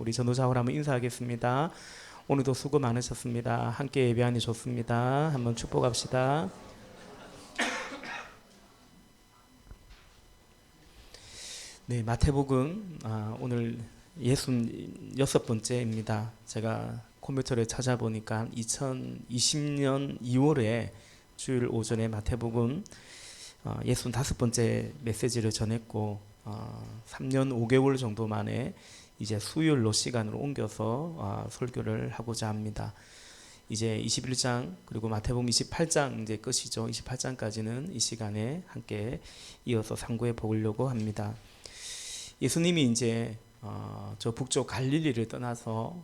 우리 전도자와 한번 인사하겠습니다. 오늘도 수고 많으셨습니다. 함께 예배하니 좋습니다. 한번 축복합시다. 네, 마태복음 오늘 66번째입니다. 제가 컴퓨터를 찾아보니까 2020년 2월에 주일 오전에 마태복음 65번째 메시지를 전했고 3년 5개월 정도 만에 이제 수요일로 시간을 옮겨서 설교를 하고자 합니다. 이제 21장 그리고 마태복음 28장 이제 끝이죠. 28장까지는 이 시간에 함께 이어서 상고해 보려고 합니다. 예수님이 이제 저 북쪽 갈릴리를 떠나서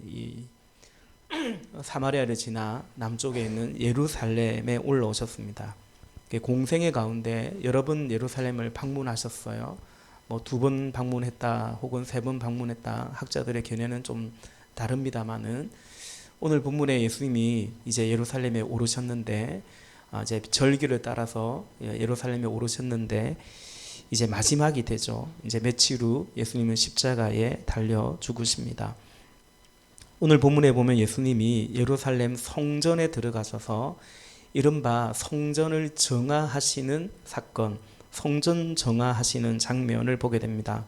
이 사마리아를 지나 남쪽에 있는 예루살렘에 올라오셨습니다. 공생의 가운데 여러 번 예루살렘을 방문하셨어요. 뭐 2번 방문했다 혹은 3번 방문했다, 학자들의 견해는 좀 다릅니다만은 오늘 본문에 예수님이 이제 예루살렘에 오르셨는데 이제 절기를 따라서 예루살렘에 오르셨는데 이제 마지막이 되죠. 이제 며칠 후 예수님은 십자가에 달려 죽으십니다. 오늘 본문에 보면 예수님이 예루살렘 성전에 들어가셔서 이른바 성전을 정화하시는 사건, 성전 정화하시는 장면을 보게 됩니다.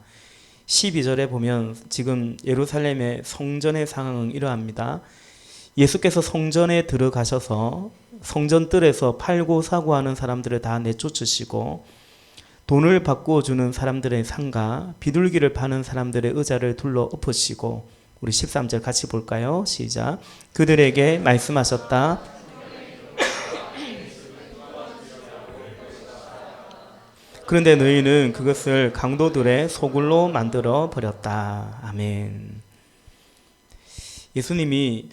12절에 보면 지금 예루살렘의 성전의 상황은 이러합니다. 예수께서 성전에 들어가셔서 성전 뜰에서 팔고 사고 하는 사람들을 다 내쫓으시고 돈을 바꾸어 주는 사람들의 상가, 비둘기를 파는 사람들의 의자를 둘러 엎으시고, 우리 13절 같이 볼까요? 시작. 그들에게 말씀하셨다. 그런데 너희는 그것을 강도들의 소굴로 만들어 버렸다. 아멘. 예수님이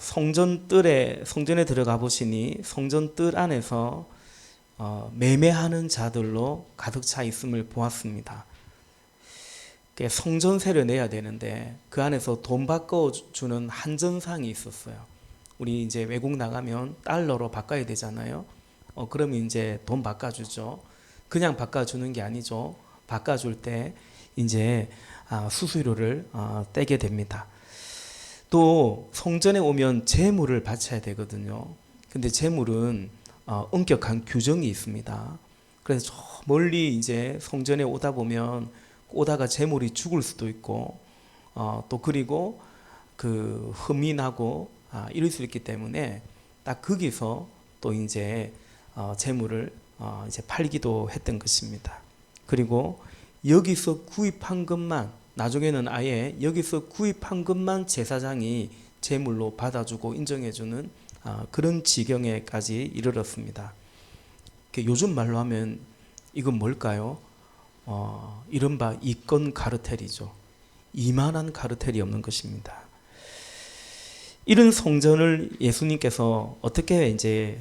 성전에 들어가 보시니 성전 뜰 안에서 매매하는 자들로 가득 차 있음을 보았습니다. 성전세를 내야 되는데 그 안에서 돈 바꿔주는 한전상이 있었어요. 우리 이제 외국 나가면 달러로 바꿔야 되잖아요. 그러면 이제 돈 바꿔주죠. 그냥 바꿔주는 게 아니죠. 바꿔줄 때 이제 수수료를 떼게 됩니다. 또 성전에 오면 제물을 바쳐야 되거든요. 근데 제물은 엄격한 규정이 있습니다. 그래서 저 멀리 이제 성전에 오다 보면 오다가 제물이 죽을 수도 있고 또 그리고 그 흠이 나고 이럴 수 있기 때문에 딱 거기서 또 이제 제물을 이제 팔기도 했던 것입니다. 그리고 여기서 구입한 것만, 나중에는 아예 여기서 구입한 것만 제사장이 제물로 받아주고 인정해주는 그런 지경에까지 이르렀습니다. 요즘 말로 하면 이건 뭘까요? 이른바 이권 카르텔이죠. 이만한 카르텔이 없는 것입니다. 이런 성전을 예수님께서 어떻게 이제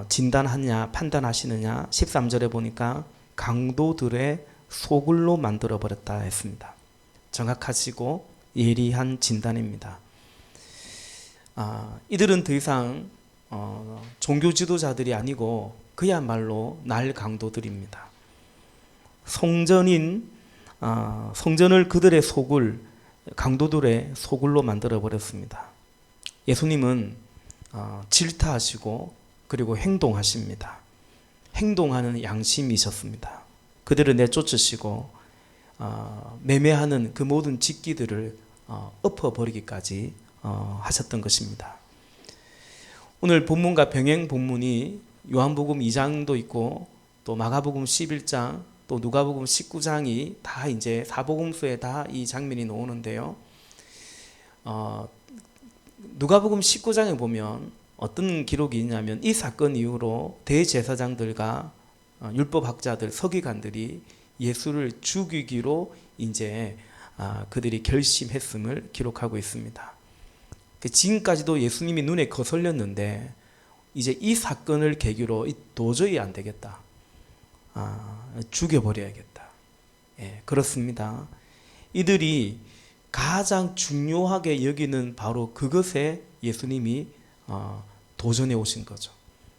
진단하냐, 판단하시느냐? 13절에 보니까 강도들의 소굴로 만들어 버렸다 했습니다. 정확하시고 예리한 진단입니다. 이들은 더 이상 종교 지도자들이 아니고 그야말로 날 강도들입니다. 성전을 그들의 소굴, 강도들의 소굴로 만들어 버렸습니다. 예수님은 질타하시고 그리고 행동하십니다. 행동하는 양심이셨습니다. 그들을 내쫓으시고 매매하는 그 모든 직기들을 엎어버리기까지 하셨던 것입니다. 오늘 본문과 병행 본문이 요한복음 2장도 있고 또 마가복음 11장 또 누가복음 19장이 다 이제 사복음서에 다 이 장면이 나오는데요. 누가복음 19장에 보면 어떤 기록이 있냐면 이 사건 이후로 대제사장들과 율법학자들, 서기관들이 예수를 죽이기로 이제 그들이 결심했음을 기록하고 있습니다. 지금까지도 예수님이 눈에 거슬렸는데 이제 이 사건을 계기로 도저히 안 되겠다. 죽여버려야겠다. 예, 그렇습니다. 이들이 가장 중요하게 여기는 바로 그것에 예수님이 도전해 오신 거죠.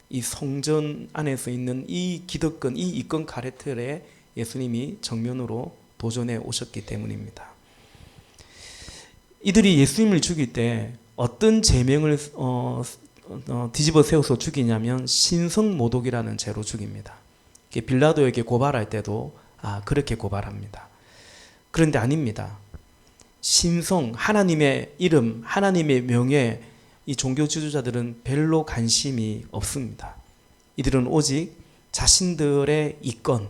이 성전 안에서 있는 이 기득권, 이 이권 카르텔에 예수님이 정면으로 도전해 오셨기 때문입니다. 이들이 예수님을 죽일 때 어떤 죄명을 뒤집어 세워서 죽이냐면 신성모독이라는 죄로 죽입니다. 빌라도에게 고발할 때도 그렇게 고발합니다. 그런데 아닙니다. 신성, 하나님의 이름, 하나님의 명예, 이 종교 지도자들은 별로 관심이 없습니다. 이들은 오직 자신들의 이권,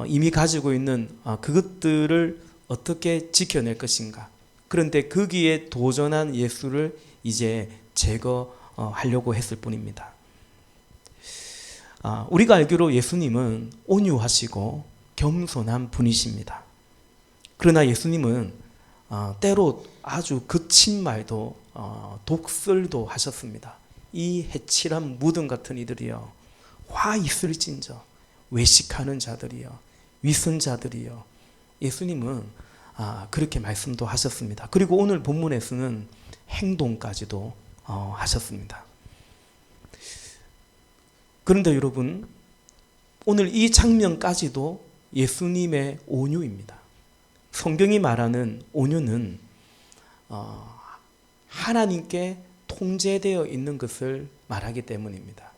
이미 가지고 있는 그것들을 어떻게 지켜낼 것인가. 그런데 거기에 도전한 예수를 이제 제거하려고 했을 뿐입니다. 우리가 알기로 예수님은 온유하시고 겸손한 분이십니다. 그러나 예수님은 때로 아주 거친 말도 독설도 하셨습니다. 이 해칠한 무덤 같은 이들이여 화 있을진저 외식하는 자들이여 위선자들이여. 예수님은 그렇게 말씀도 하셨습니다. 그리고 오늘 본문에서는 행동까지도 하셨습니다. 그런데 여러분, 오늘 이 장면까지도 예수님의 온유입니다. 성경이 말하는 온유는 하나님께 통제되어 있는 것을 말하기 때문입니다.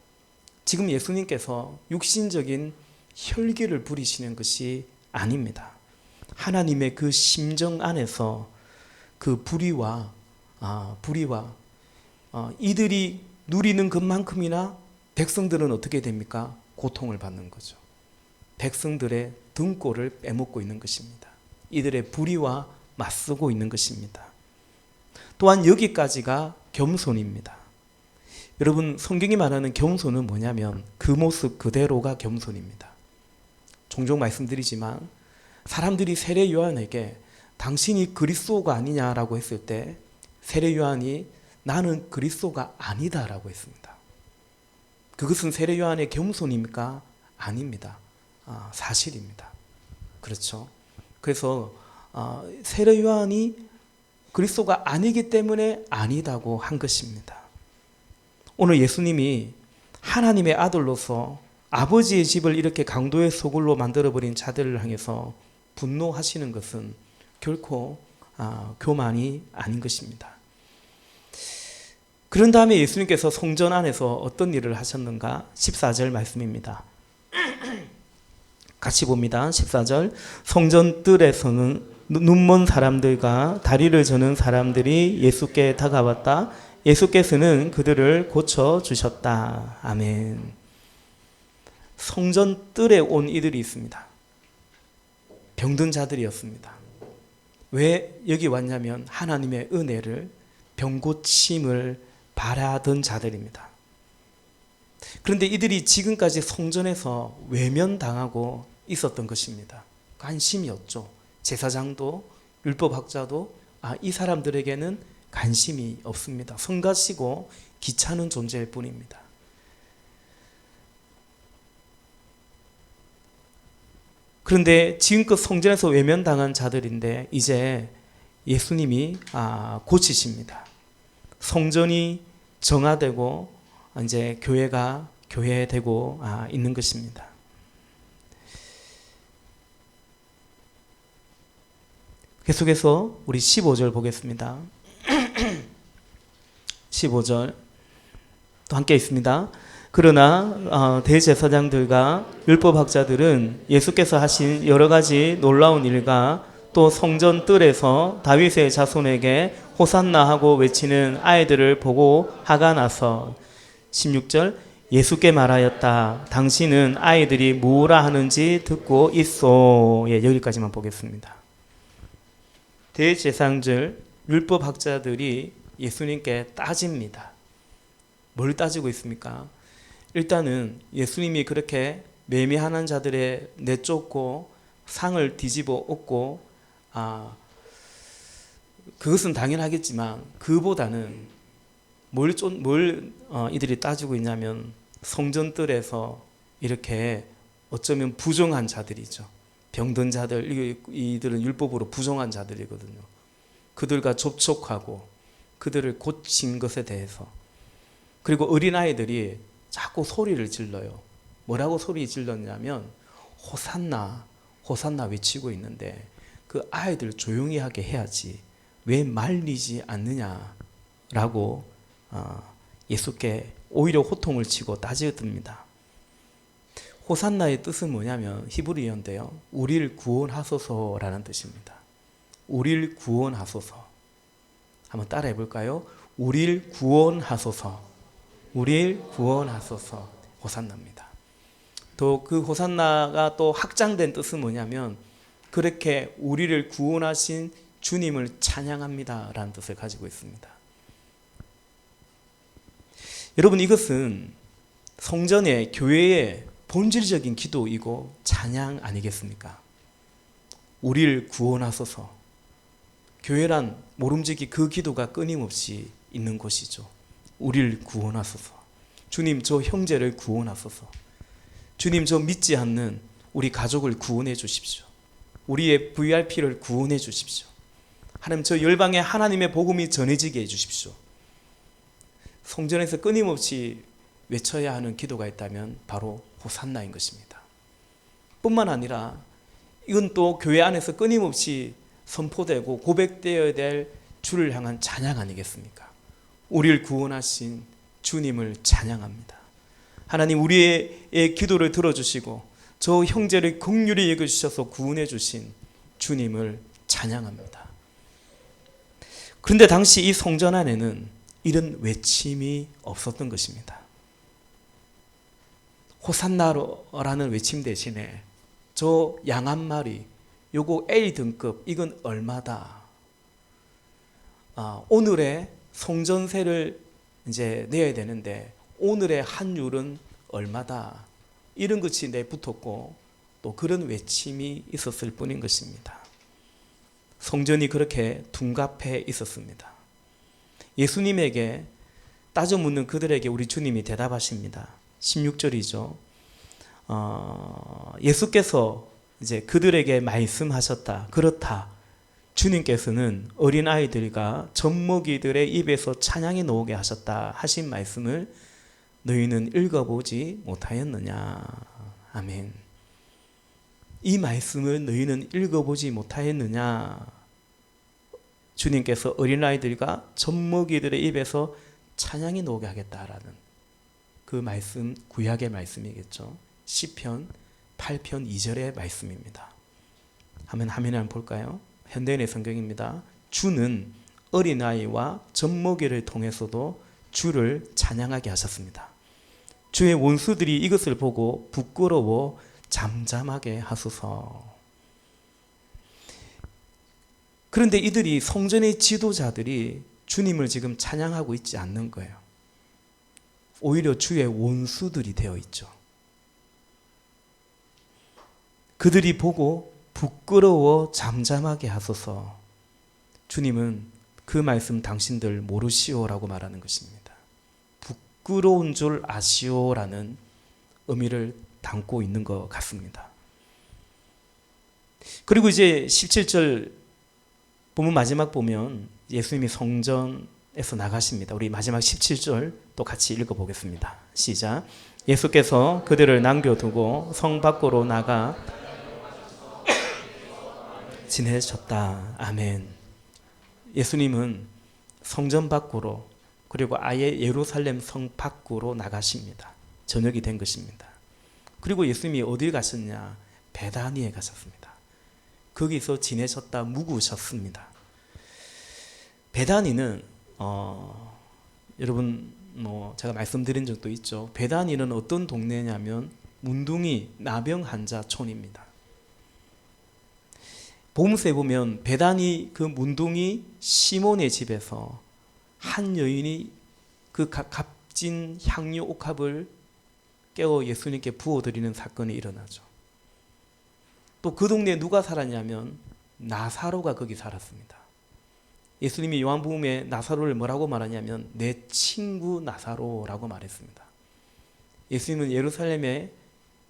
지금 예수님께서 육신적인 혈기를 부리시는 것이 아닙니다. 하나님의 그 심정 안에서 그 불의와 이들이 누리는 것만큼이나 백성들은 어떻게 됩니까? 고통을 받는 거죠. 백성들의 등골을 빼먹고 있는 것입니다. 이들의 불의와 맞서고 있는 것입니다. 또한 여기까지가 겸손입니다. 여러분, 성경이 말하는 겸손은 뭐냐면 그 모습 그대로가 겸손입니다. 종종 말씀드리지만 사람들이 세례 요한에게 당신이 그리스도가 아니냐라고 했을 때 세례 요한이 나는 그리스도가 아니다라고 했습니다. 그것은 세례 요한의 겸손입니까? 아닙니다. 사실입니다. 그렇죠. 그래서 세례 요한이 그리스도가 아니기 때문에 아니다고 한 것입니다. 오늘 예수님이 하나님의 아들로서 아버지의 집을 이렇게 강도의 소굴로 만들어버린 자들을 향해서 분노하시는 것은 결코 교만이 아닌 것입니다. 그런 다음에 예수님께서 성전 안에서 어떤 일을 하셨는가? 14절 말씀입니다. 같이 봅니다. 14절. 성전 뜰에서는 눈먼 사람들과 다리를 저는 사람들이 예수께 다가왔다. 예수께서는 그들을 고쳐주셨다. 아멘. 성전 뜰에 온 이들이 있습니다. 병든 자들이었습니다. 왜 여기 왔냐면 하나님의 은혜를, 병고침을 바라던 자들입니다. 그런데 이들이 지금까지 성전에서 외면당하고 있었던 것입니다. 관심이 없죠. 제사장도 율법학자도 이 사람들에게는 관심이 없습니다. 성가시고 귀찮은 존재일 뿐입니다. 그런데 지금껏 성전에서 외면당한 자들인데 이제 예수님이 고치십니다. 성전이 정화되고 이제 교회가 교회되고 있는 것입니다. 계속해서 우리 15절 보겠습니다. 15절 또 함께 있습니다. 그러나 대제사장들과 율법학자들은 예수께서 하신 여러 가지 놀라운 일과 또 성전 뜰에서 다윗의 자손에게 호산나 하고 외치는 아이들을 보고 화가 나서 16절 예수께 말하였다. 당신은 아이들이 뭐라 하는지 듣고 있소. 여기까지만 보겠습니다. 대제사장들, 율법학자들이 예수님께 따집니다. 뭘 따지고 있습니까? 일단은 예수님이 그렇게 매미하는 자들의 내쫓고 상을 뒤집어 엎고 그것은 당연하겠지만 그보다는 뭘 이들이 따지고 있냐면 성전뜰에서 이렇게 어쩌면 부정한 자들이죠. 병든 자들, 이들은 율법으로 부정한 자들이거든요. 그들과 접촉하고 그들을 고친 것에 대해서, 그리고 어린아이들이 자꾸 소리를 질러요. 뭐라고 소리 질렀냐면 호산나, 호산나 외치고 있는데 그 아이들 조용히 하게 해야지 왜 말리지 않느냐라고 예수께 오히려 호통을 치고 따지듭니다. 호산나의 뜻은 뭐냐면 히브리어인데요, 우리를 구원하소서라는 뜻입니다. 우리를 구원하소서. 한번 따라해 볼까요? 우리를 구원하소서. 우리를 구원하소서. 호산나입니다. 또 그 호산나가 또 확장된 뜻은 뭐냐면 그렇게 우리를 구원하신 주님을 찬양합니다 라는 뜻을 가지고 있습니다. 여러분, 이것은 성전의 교회의 본질적인 기도이고 찬양 아니겠습니까? 우리를 구원하소서. 교회란 모름지기 그 기도가 끊임없이 있는 곳이죠. 우리를 구원하소서. 주님, 저 형제를 구원하소서. 주님, 저 믿지 않는 우리 가족을 구원해 주십시오. 우리의 VRP를 구원해 주십시오. 하나님, 저 열방에 하나님의 복음이 전해지게 해 주십시오. 성전에서 끊임없이 외쳐야 하는 기도가 있다면 바로 호산나인 것입니다. 뿐만 아니라 이건 또 교회 안에서 끊임없이 선포되고 고백되어야 될 주를 향한 찬양 아니겠습니까? 우리를 구원하신 주님을 찬양합니다. 하나님, 우리의 기도를 들어주시고 저 형제를 긍휼히 여겨주셔서 구원해 주신 주님을 찬양합니다. 그런데 당시 이 성전 안에는 이런 외침이 없었던 것입니다. 호산나라는 외침 대신에 저 양 한 마리, 요거 A 등급, 이건 얼마다. 오늘의 성전세를 이제 내야 되는데 오늘의 환율은 얼마다. 이런 것이 붙었고 또 그런 외침이 있었을 뿐인 것입니다. 성전이 그렇게 둔갑해 있었습니다. 예수님에게 따져 묻는 그들에게 우리 주님이 대답하십니다. 16절이죠. 예수께서 이제 그들에게 말씀하셨다. 그렇다. 주님께서는 어린아이들과 젖먹이들의 입에서 찬양이 나오게 하셨다 하신 말씀을 너희는 읽어보지 못하였느냐. 아멘. 이 말씀을 너희는 읽어보지 못하였느냐. 주님께서 어린아이들과 젖먹이들의 입에서 찬양이 나오게 하겠다라는 그 말씀, 구약의 말씀이겠죠. 시편 8편 2절의 말씀입니다. 화면을 볼까요? 현대인의 성경입니다. 주는 어린아이와 젖먹이를 통해서도 주를 찬양하게 하셨습니다. 주의 원수들이 이것을 보고 부끄러워 잠잠하게 하소서. 그런데 이들이, 성전의 지도자들이 주님을 지금 찬양하고 있지 않는 거예요. 오히려 주의 원수들이 되어 있죠. 그들이 보고 부끄러워 잠잠하게 하소서. 주님은 그 말씀 당신들 모르시오라고 말하는 것입니다. 부끄러운 줄 아시오라는 의미를 담고 있는 것 같습니다. 그리고 이제 17절 본문 마지막 보면 예수님이 성전에서 나가십니다. 우리 마지막 17절 또 같이 읽어보겠습니다. 시작. 예수께서 그들을 남겨두고 성 밖으로 나가 지내셨다. 아멘. 예수님은 성전 밖으로, 그리고 아예 예루살렘 성 밖으로 나가십니다. 저녁이 된 것입니다. 그리고 예수님이 어딜 가셨냐? 베다니에 가셨습니다. 거기서 지내셨다, 묵으셨습니다. 베다니는 여러분 제가 말씀드린 적도 있죠. 베다니는 어떤 동네냐면 문둥이 나병 환자 촌입니다. 복음서에 보면 베다니 그 문둥이 시몬의 집에서 한 여인이 그 값진 향유 옥합을 깨워 예수님께 부어드리는 사건이 일어나죠. 또 그 동네에 누가 살았냐면 나사로가 거기 살았습니다. 예수님이 요한복음에 나사로를 뭐라고 말하냐면 내 친구 나사로라고 말했습니다. 예수님은 예루살렘에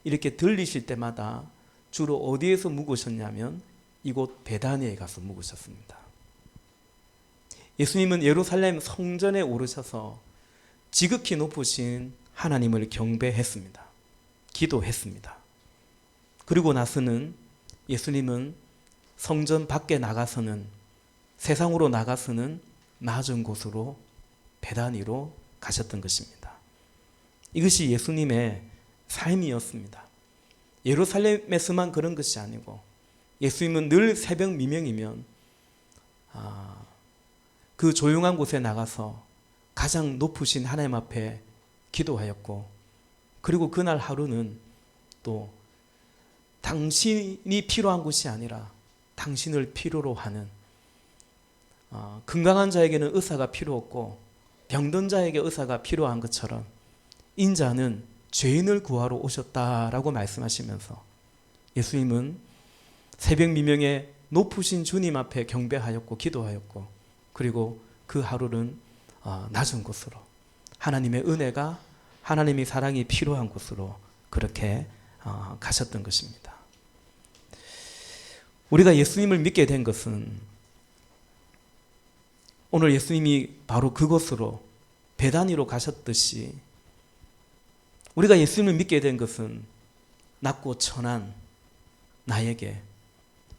이렇게 들리실 때마다 주로 어디에서 묵으셨냐면 이곳 베다니에 가서 묵으셨습니다. 예수님은 예루살렘 성전에 오르셔서 지극히 높으신 하나님을 경배했습니다. 기도했습니다. 그리고 나서는 예수님은 성전 밖에 나가서는 세상으로 나가서는 낮은 곳으로 베다니로 가셨던 것입니다. 이것이 예수님의 삶이었습니다. 예루살렘에서만 그런 것이 아니고 예수님은 늘 새벽 미명이면 그 조용한 곳에 나가서 가장 높으신 하나님 앞에 기도하였고, 그리고 그날 하루는 또 당신이 필요한 것이 아니라 당신을 필요로 하는, 건강한 자에게는 의사가 필요 없고 병든 자에게 의사가 필요한 것처럼 인자는 죄인을 구하러 오셨다라고 말씀하시면서 예수님은 새벽 미명에 높으신 주님 앞에 경배하였고 기도하였고, 그리고 그 하루는 낮은 곳으로, 하나님의 은혜가, 하나님의 사랑이 필요한 곳으로 그렇게 가셨던 것입니다. 우리가 예수님을 믿게 된 것은 오늘 예수님이 바로 그곳으로 베다니로 가셨듯이, 우리가 예수님을 믿게 된 것은 낮고 천한 나에게,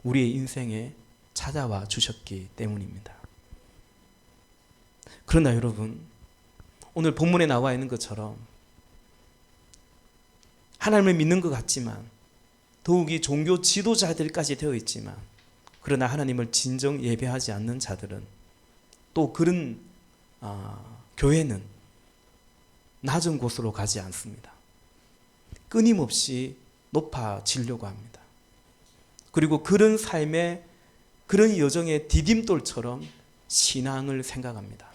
우리의 인생에 찾아와 주셨기 때문입니다. 그러나 여러분, 오늘 본문에 나와 있는 것처럼 하나님을 믿는 것 같지만, 더욱이 종교 지도자들까지 되어 있지만, 그러나 하나님을 진정 예배하지 않는 자들은, 또 그런 교회는 낮은 곳으로 가지 않습니다. 끊임없이 높아지려고 합니다. 그리고 그런 삶의, 그런 여정의 디딤돌처럼 신앙을 생각합니다.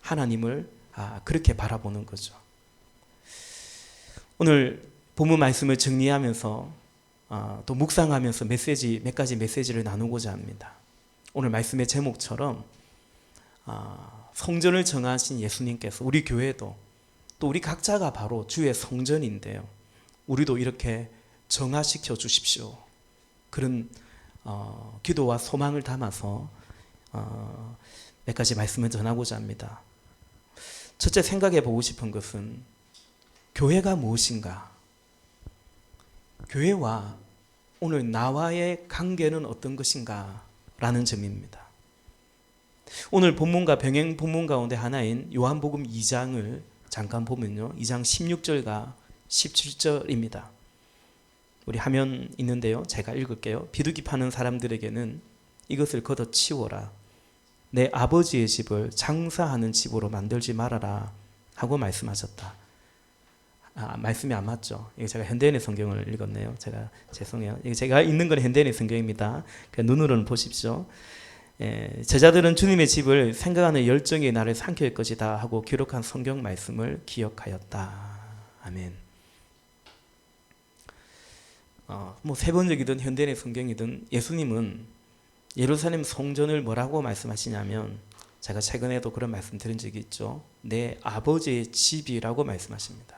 하나님을 그렇게 바라보는 거죠. 오늘 본문 말씀을 정리하면서 또 묵상하면서 몇 가지 메시지를 나누고자 합니다. 오늘 말씀의 제목처럼 성전을 정하신 예수님께서 우리 교회도, 또 우리 각자가 바로 주의 성전인데요, 우리도 이렇게 정화시켜 주십시오. 그런 기도와 소망을 담아서 몇 가지 말씀을 전하고자 합니다. 첫째, 생각해 보고 싶은 것은 교회가 무엇인가? 교회와 오늘 나와의 관계는 어떤 것인가? 라는 점입니다. 오늘 본문과 병행 본문 가운데 하나인 요한복음 2장을 잠깐 보면요, 2장 16절과 17절입니다. 우리 화면 있는데요, 제가 읽을게요. 비둘기 파는 사람들에게는 이것을 걷어치워라. 내 아버지의 집을 장사하는 집으로 만들지 말아라 하고 말씀하셨다. 말씀이 안 맞죠? 이거 제가 현대인의 성경을 읽었네요. 제가 죄송해요. 이거 제가 읽는 건 현대인의 성경입니다. 눈으로는 보십시오. 제자들은 주님의 집을 생각하는 열정이 나를 삼킬 것이다 하고 기록한 성경 말씀을 기억하였다. 아멘. 세번역이든 현대인의 성경이든 예수님은 예루살렘 성전을 뭐라고 말씀하시냐면, 제가 최근에도 그런 말씀 드린 적이 있죠. 내 아버지의 집이라고 말씀하십니다.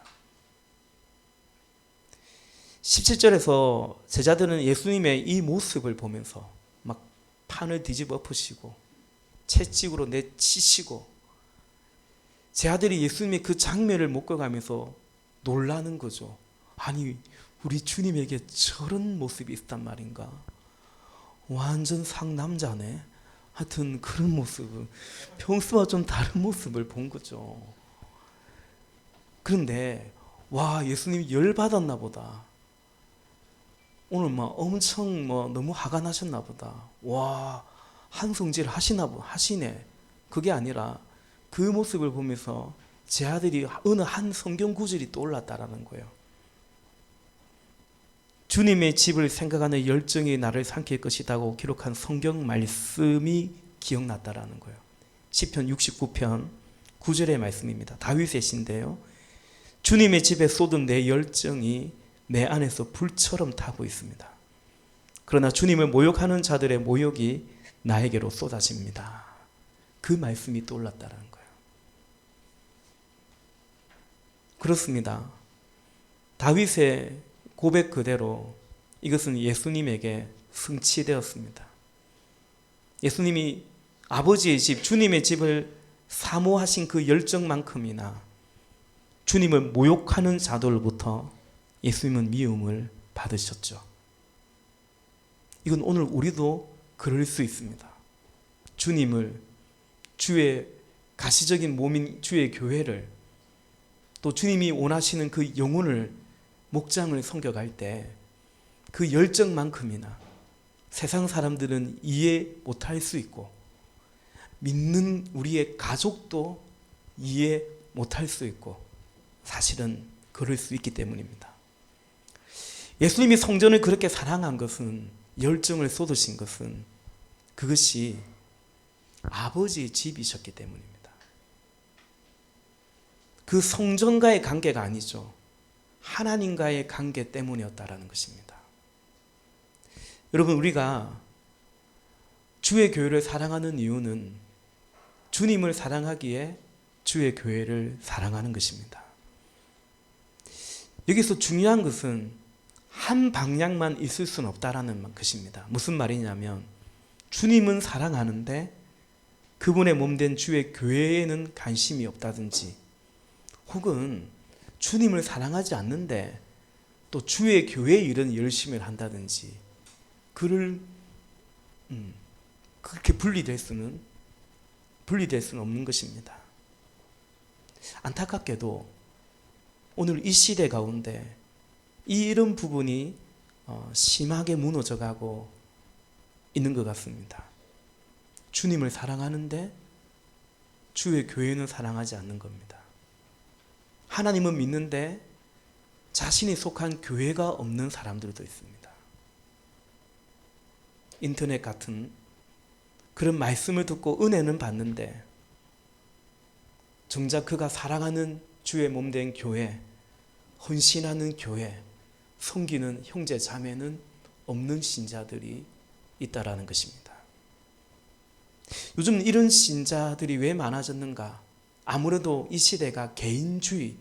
17절에서 제자들은 예수님의 이 모습을 보면서 막 판을 뒤집어 엎으시고 채찍으로 내치시고, 제 아들이 예수님의 그 장면을 목격하면서 놀라는 거죠. 아니, 우리 주님에게 저런 모습이 있단 말인가? 완전 상남자네. 하여튼 그런 모습을, 평소와 좀 다른 모습을 본 거죠. 그런데 와, 예수님이 열받았나 보다. 오늘 엄청 너무 화가 나셨나 보다. 와, 한성질 하시네. 그게 아니라 그 모습을 보면서 제 아들이 어느 한 성경 구절이 떠올랐다라는 거예요. 주님의 집을 생각하는 열정이 나를 삼킬 것이라고 기록한 성경 말씀이 기억났다라는 거예요. 시편 69편 9절의 말씀입니다. 다윗의 시인데요, 주님의 집에 쏟은 내 열정이 내 안에서 불처럼 타고 있습니다. 그러나 주님을 모욕하는 자들의 모욕이 나에게로 쏟아집니다. 그 말씀이 떠올랐다는 거예요. 그렇습니다. 다윗의 고백 그대로 이것은 예수님에게 성취되었습니다. 예수님이 아버지의 집, 주님의 집을 사모하신 그 열정만큼이나 주님을 모욕하는 자들로부터 예수님은 미움을 받으셨죠. 이건 오늘 우리도 그럴 수 있습니다. 주님을, 주의 가시적인 몸인 주의 교회를, 또 주님이 원하시는 그 영혼을, 목장을 섬겨갈 때 그 열정만큼이나 세상 사람들은 이해 못할 수 있고 믿는 우리의 가족도 이해 못할 수 있고 사실은 그럴 수 있기 때문입니다. 예수님이 성전을 그렇게 사랑한 것은, 열정을 쏟으신 것은 그것이 아버지의 집이셨기 때문입니다. 그 성전과의 관계가 아니죠. 하나님과의 관계 때문이었다라는 것입니다. 여러분, 우리가 주의 교회를 사랑하는 이유는 주님을 사랑하기에 주의 교회를 사랑하는 것입니다. 여기서 중요한 것은 한 방향만 있을 수는 없다라는 것입니다. 무슨 말이냐면, 주님은 사랑하는데 그분의 몸된 주의 교회에는 관심이 없다든지, 혹은 주님을 사랑하지 않는데 또 주의 교회 일은 열심히 한다든지, 그를 그렇게 분리될 수는 없는 것입니다. 안타깝게도 오늘 이 시대 가운데 이런 부분이 심하게 무너져가고 있는 것 같습니다. 주님을 사랑하는데 주의 교회는 사랑하지 않는 겁니다. 하나님은 믿는데 자신이 속한 교회가 없는 사람들도 있습니다. 인터넷 같은 그런 말씀을 듣고 은혜는 받는데 정작 그가 사랑하는 주의 몸된 교회, 헌신하는 교회, 섬기는 형제 자매는 없는 신자들이 있다라는 것입니다. 요즘 이런 신자들이 왜 많아졌는가? 아무래도 이 시대가 개인주의,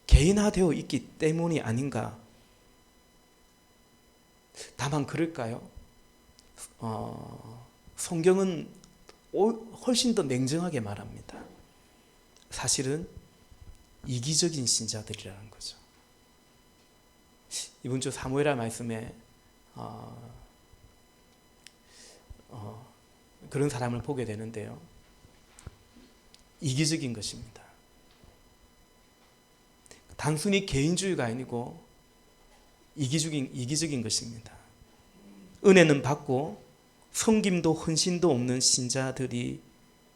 개인화되어 있기 때문이 아닌가? 다만 그럴까요? 성경은 훨씬 더 냉정하게 말합니다. 사실은 이기적인 신자들이라는 거죠. 이번 주 사무엘하 말씀에 그런 사람을 보게 되는데요. 이기적인 것입니다. 단순히 개인주의가 아니고 이기적인 것입니다. 은혜는 받고 섬김도 헌신도 없는 신자들이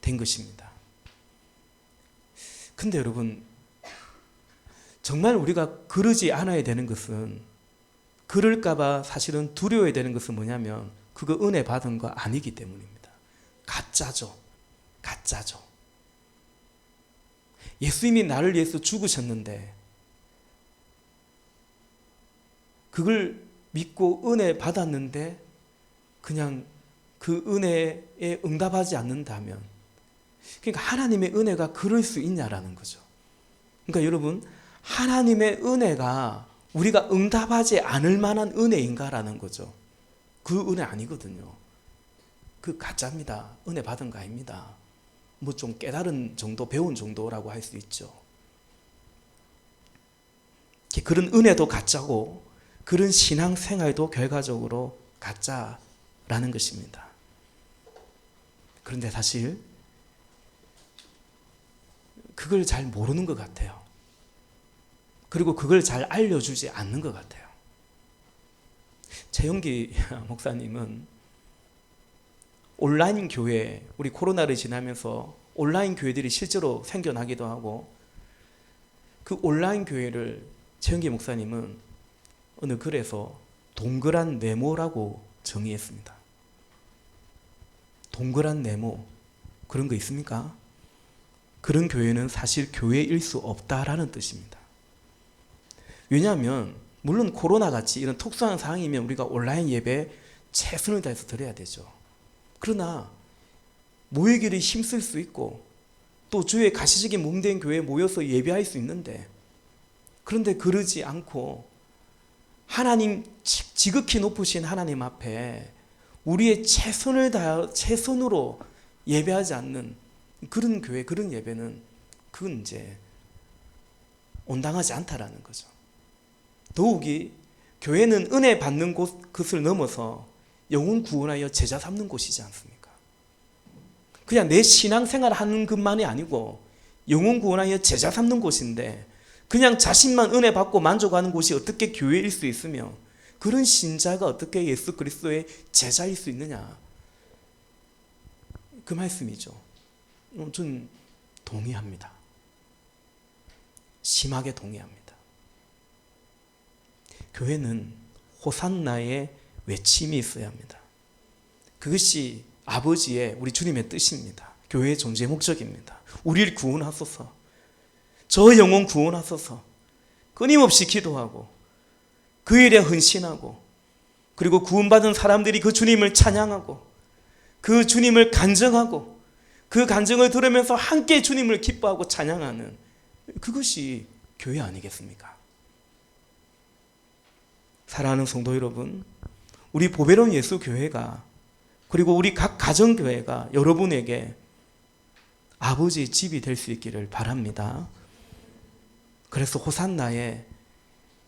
된 것입니다. 근데 여러분, 정말 우리가 그러지 않아야 되는 것은, 그럴까봐 사실은 두려워야 되는 것은 뭐냐면, 그거 은혜 받은 거 아니기 때문입니다. 가짜죠. 가짜죠. 예수님이 나를 위해서 죽으셨는데 그걸 믿고 은혜 받았는데 그냥 그 은혜에 응답하지 않는다면, 그러니까 하나님의 은혜가 그럴 수 있냐라는 거죠. 그러니까 여러분, 하나님의 은혜가 우리가 응답하지 않을 만한 은혜인가라는 거죠. 그 은혜 아니거든요. 그 가짜입니다. 은혜 받은 거 아닙니다. 뭐 좀 깨달은 정도, 배운 정도라고 할 수 있죠. 그런 은혜도 가짜고 그런 신앙생활도 결과적으로 가짜라는 것입니다. 그런데 사실 그걸 잘 모르는 것 같아요. 그리고 그걸 잘 알려주지 않는 것 같아요. 최영기 목사님은 온라인 교회, 우리 코로나를 지나면서 온라인 교회들이 실제로 생겨나기도 하고, 그 온라인 교회를 최영기 목사님은 어느 글에서 동그란 네모라고 정의했습니다. 동그란 네모, 그런 거 있습니까? 그런 교회는 사실 교회일 수 없다라는 뜻입니다. 왜냐하면 물론 코로나같이 이런 특수한 상황이면 우리가 온라인 예배 최선을 다해서 드려야 되죠. 그러나 모이기를 힘쓸 수 있고 또 주의 가시적인 몸된 교회에 모여서 예배할 수 있는데, 그런데 그러지 않고 하나님, 지극히 높으신 하나님 앞에 우리의 최선으로 예배하지 않는 그런 교회, 그런 예배는 그건 이제 온당하지 않다라는 거죠. 더욱이 교회는 은혜 받는 것을 넘어서 영혼 구원하여 제자 삼는 곳이지 않습니까? 그냥 내 신앙생활 하는 것만이 아니고 영혼 구원하여 제자 삼는 곳인데 그냥 자신만 은혜 받고 만족하는 곳이 어떻게 교회일 수 있으며 그런 신자가 어떻게 예수 그리스도의 제자일 수 있느냐, 그 말씀이죠. 저는 동의합니다. 심하게 동의합니다. 교회는 호산나의 외침이 있어야 합니다. 그것이 아버지의, 우리 주님의 뜻입니다. 교회의 존재 목적입니다. 우리를 구원하소서, 저 영혼 구원하소서, 끊임없이 기도하고 그 일에 헌신하고, 그리고 구원받은 사람들이 그 주님을 찬양하고 그 주님을 간증하고 그 간증을 들으면서 함께 주님을 기뻐하고 찬양하는, 그것이 교회 아니겠습니까? 사랑하는 성도 여러분, 우리 보배로운 예수 교회가, 그리고 우리 각 가정교회가 여러분에게 아버지의 집이 될 수 있기를 바랍니다. 그래서 호산나의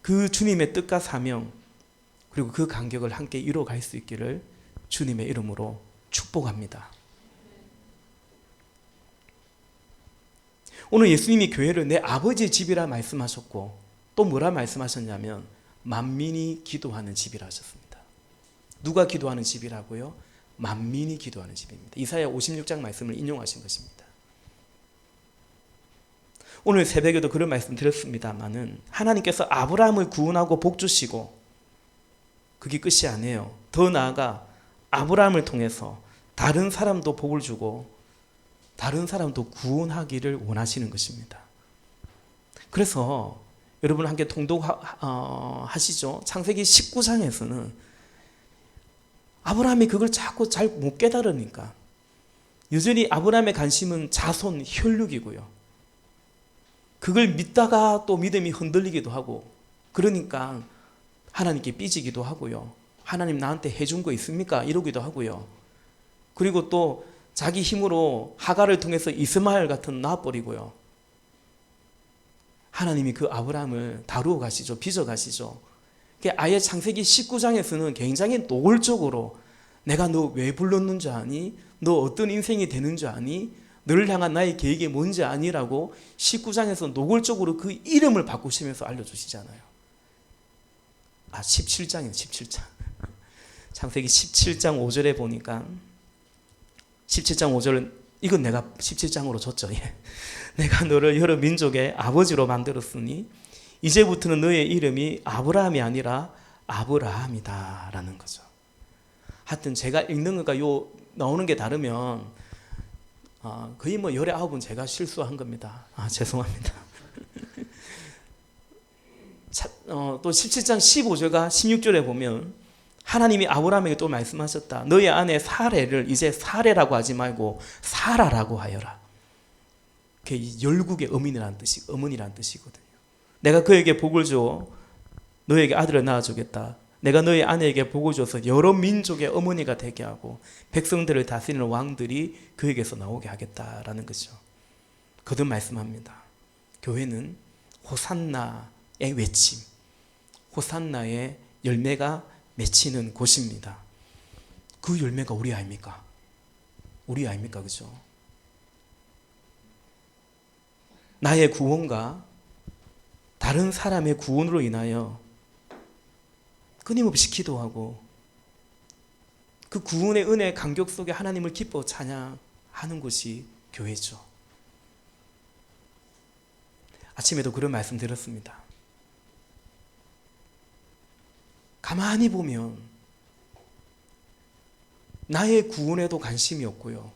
그 주님의 뜻과 사명, 그리고 그 간격을 함께 이뤄갈 수 있기를 주님의 이름으로 축복합니다. 오늘 예수님이 교회를 내 아버지의 집이라 말씀하셨고, 또 뭐라 말씀하셨냐면 만민이 기도하는 집이라 하셨습니다. 누가 기도하는 집이라고요? 만민이 기도하는 집입니다. 이사야 56장 말씀을 인용하신 것입니다. 오늘 새벽에도 그런 말씀 드렸습니다마는 하나님께서 아브라함을 구원하고 복 주시고 그게 끝이 아니에요. 더 나아가 아브라함을 통해서 다른 사람도 복을 주고 다른 사람도 구원하기를 원하시는 것입니다. 그래서 여러분 함께 통독하시죠. 창세기 19장에서는 아브라함이 그걸 자꾸 잘 못 깨달으니까 여전히 아브라함의 관심은 자손 혈육이고요. 그걸 믿다가 또 믿음이 흔들리기도 하고, 그러니까 하나님께 삐지기도 하고요. 하나님 나한테 해준 거 있습니까? 이러기도 하고요. 그리고 또 자기 힘으로 하갈을 통해서 이스마엘 같은 낳아버리고요. 하나님이 그 아브라함을 다루어 가시죠. 빚어 가시죠. 아예 창세기 19장에서는 굉장히 노골적으로 내가 너 왜 불렀는 줄 아니? 너 어떤 인생이 되는 줄 아니? 너를 향한 나의 계획이 뭔지 아니라고 19장에서 노골적으로 그 이름을 바꾸시면서 알려주시잖아요. 17장이에요. 17장. 창세기 17장 5절에 보니까 17장 5절은 이건 내가 17장으로 줬죠. 내가 너를 여러 민족의 아버지로 만들었으니 이제부터는 너의 이름이 아브라함이 아니라 아브라함이다 라는 거죠. 하여튼 제가 읽는 것과 나오는 게 다르면 거의 19은 제가 실수한 겁니다. 죄송합니다. 또 17장 15절과 16절에 보면 하나님이 아브라함에게 또 말씀하셨다. 너의 아내 사레를 이제 사레라고 하지 말고 사라라고 하여라. 그게 열국의 어머니라는 뜻이거든요. 내가 그에게 복을 줘 너에게 아들을 낳아주겠다. 내가 너의 아내에게 복을 줘서 여러 민족의 어머니가 되게 하고 백성들을 다스리는 왕들이 그에게서 나오게 하겠다라는 거죠. 거듭 말씀합니다. 교회는 호산나의 외침, 호산나의 열매가 맺히는 곳입니다. 그 열매가 우리 아닙니까? 우리 아닙니까? 그죠? 나의 구원과 다른 사람의 구원으로 인하여 끊임없이 기도하고 그 구원의 은혜의 감격 속에 하나님을 기뻐 찬양하는 곳이 교회죠. 아침에도 그런 말씀 드렸습니다. 가만히 보면 나의 구원에도 관심이 없고요.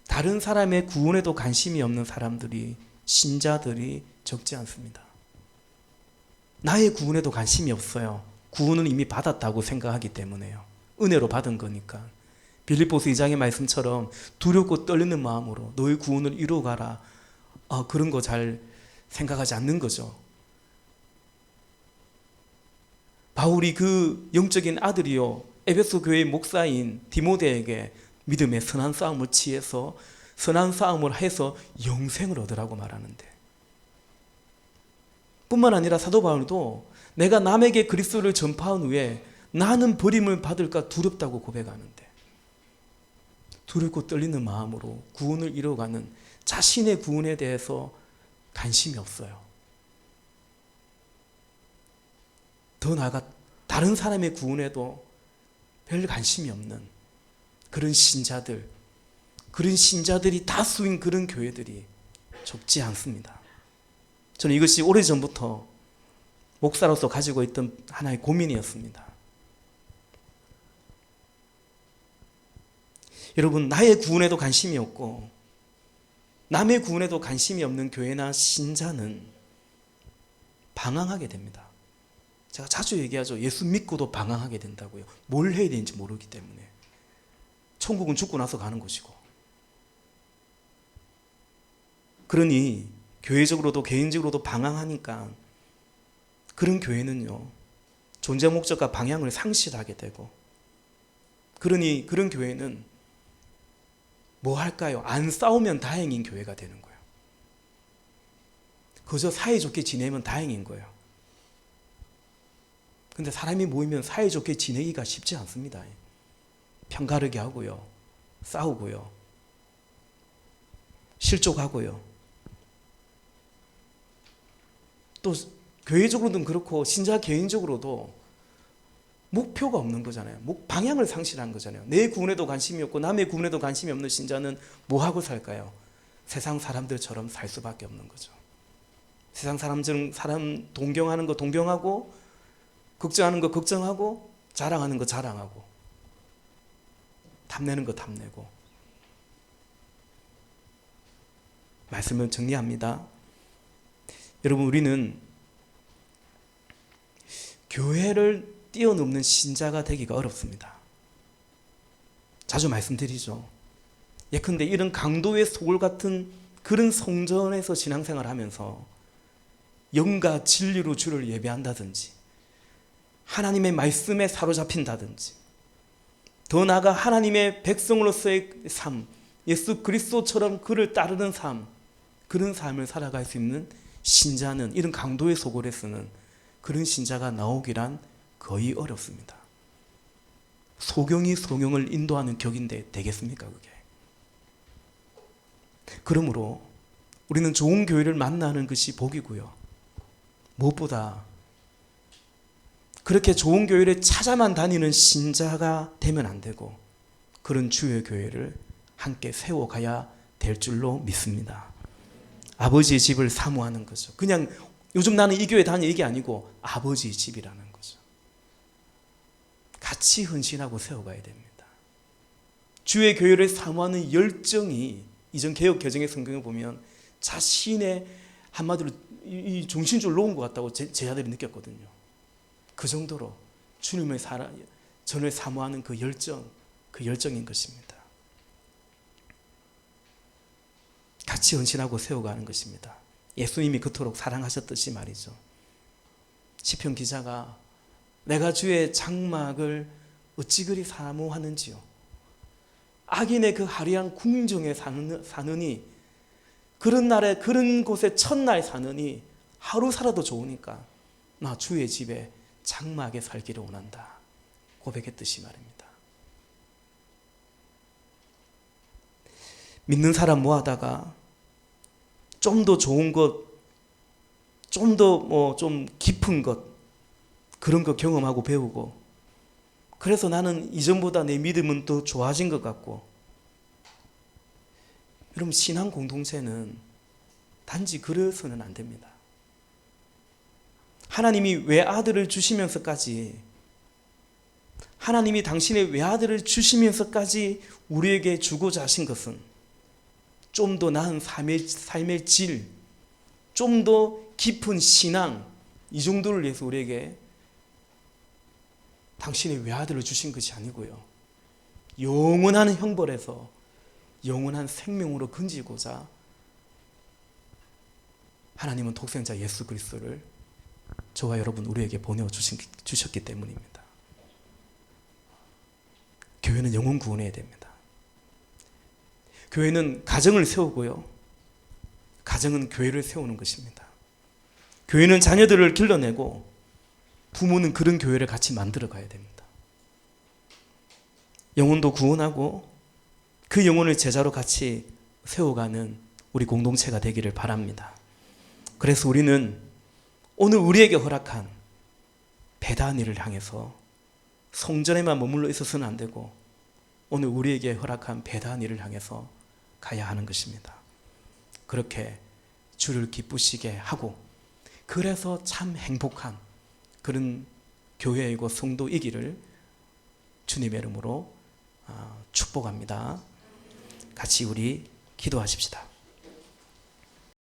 다른 사람의 구원에도 관심이 없는 사람들이, 신자들이 적지 않습니다. 나의 구원에도 관심이 없어요. 구원은 이미 받았다고 생각하기 때문에요. 은혜로 받은 거니까. 빌립보서 2장의 말씀처럼 두렵고 떨리는 마음으로 너의 구원을 이루어가라. 그런 거 잘 생각하지 않는 거죠. 바울이 그 영적인 아들이요 에베소 교회의 목사인 디모데에게 믿음의 선한 싸움을 취해서 선한 싸움을 해서 영생을 얻으라고 말하는데, 뿐만 아니라 사도 바울도 내가 남에게 그리스도를 전파한 후에 나는 버림을 받을까 두렵다고 고백하는데, 두렵고 떨리는 마음으로 구원을 이뤄가는 자신의 구원에 대해서 관심이 없어요. 더 나아가 다른 사람의 구원에도 별 관심이 없는 그런 신자들, 그런 신자들이 다수인 그런 교회들이 적지 않습니다. 저는 이것이 오래전부터 목사로서 가지고 있던 하나의 고민이었습니다. 여러분, 나의 구원에도 관심이 없고 남의 구원에도 관심이 없는 교회나 신자는 방황하게 됩니다. 제가 자주 얘기하죠. 예수 믿고도 방황하게 된다고요. 뭘 해야 되는지 모르기 때문에. 천국은 죽고 나서 가는 것이고. 그러니 교회적으로도 개인적으로도 방황하니까 그런 교회는요, 존재 목적과 방향을 상실하게 되고, 그러니 그런 교회는 뭐 할까요? 안 싸우면 다행인 교회가 되는 거예요. 그저 사이좋게 지내면 다행인 거예요. 근데 사람이 모이면 사이좋게 지내기가 쉽지 않습니다. 편가르게 하고요, 싸우고요, 실족하고요. 또 교회적으로는 그렇고 신자 개인적으로도 목표가 없는 거잖아요. 방향을 상실한 거잖아요. 내 구원에도 관심이 없고 남의 구원에도 관심이 없는 신자는 뭐 하고 살까요? 세상 사람들처럼 살 수밖에 없는 거죠. 세상 사람들은 사람 동경하는 거 동경하고, 걱정하는 거 걱정하고, 자랑하는 거 자랑하고, 탐내는 거 탐내고. 말씀을 정리합니다. 여러분, 우리는 교회를 뛰어넘는 신자가 되기가 어렵습니다. 자주 말씀드리죠. 예컨대 이런 강도의 소굴 같은 그런 성전에서 신앙생활을 하면서 영과 진리로 주를 예배한다든지, 하나님의 말씀에 사로잡힌다든지, 더 나아가 하나님의 백성으로서의 삶, 예수 그리스도처럼 그를 따르는 삶, 그런 삶을 살아갈 수 있는 신자는, 이런 강도의 소굴에서는 그런 신자가 나오기란 거의 어렵습니다. 소경이 소경을 인도하는 격인데 되겠습니까, 그게? 그러므로 우리는 좋은 교회를 만나는 것이 복이고요, 무엇보다 그렇게 좋은 교회를 찾아만 다니는 신자가 되면 안 되고, 그런 주의 교회를 함께 세워가야 될 줄로 믿습니다. 아버지의 집을 사모하는 거죠. 그냥 요즘 나는 이 교회 다니 이게 아니고 아버지의 집이라는 거죠. 같이 헌신하고 세워가야 됩니다. 주의 교회를 사모하는 열정이 이전 개혁 개정의 성경을 보면 자신의 한마디로 이 중심줄 놓은 것 같다고 제자들이 느꼈거든요. 그 정도로 주님의 전을 사모하는 그 열정인 것입니다. 같이 헌신하고 세워가는 것입니다. 예수님이 그토록 사랑하셨듯이 말이죠. 시편 기자가 내가 주의 장막을 어찌 그리 사모하는지요. 악인의 그 화려한 궁정에 사느니, 그런 날에 그런 곳에 첫날 사느니 하루 살아도 좋으니까 나 주의 집에 장막에 살기를 원한다 고백했듯이 말입니다. 믿는 사람 모아다가 좀 더 좋은 것, 좀 더 좀 깊은 것, 그런 거 경험하고 배우고, 그래서 나는 이전보다 내 믿음은 더 좋아진 것 같고. 여러분, 신앙 공동체는 단지 그래서는 안 됩니다. 하나님이 외아들을 주시면서까지, 하나님이 당신의 외아들을 주시면서까지 우리에게 주고자 하신 것은 좀 더 나은 삶의 질, 좀 더 깊은 신앙, 이 정도를 위해서 우리에게 당신의 외아들을 주신 것이 아니고요, 영원한 형벌에서 영원한 생명으로 건지고자 하나님은 독생자 예수 그리스도를 저와 여러분 우리에게 보내주셨기 때문입니다. 교회는 영혼 구원해야 됩니다. 교회는 가정을 세우고요, 가정은 교회를 세우는 것입니다. 교회는 자녀들을 길러내고, 부모는 그런 교회를 같이 만들어 가야 됩니다. 영혼도 구원하고 그 영혼을 제자로 같이 세워가는 우리 공동체가 되기를 바랍니다. 그래서 우리는 오늘 우리에게 허락한 베다니를 향해서 성전에만 머물러 있어서는 안 되고 오늘 우리에게 허락한 베다니를 향해서 가야 하는 것입니다. 그렇게 주를 기쁘시게 하고 그래서 참 행복한 그런 교회이고 성도이기를 주님의 이름으로 축복합니다. 같이 우리 기도하십시다.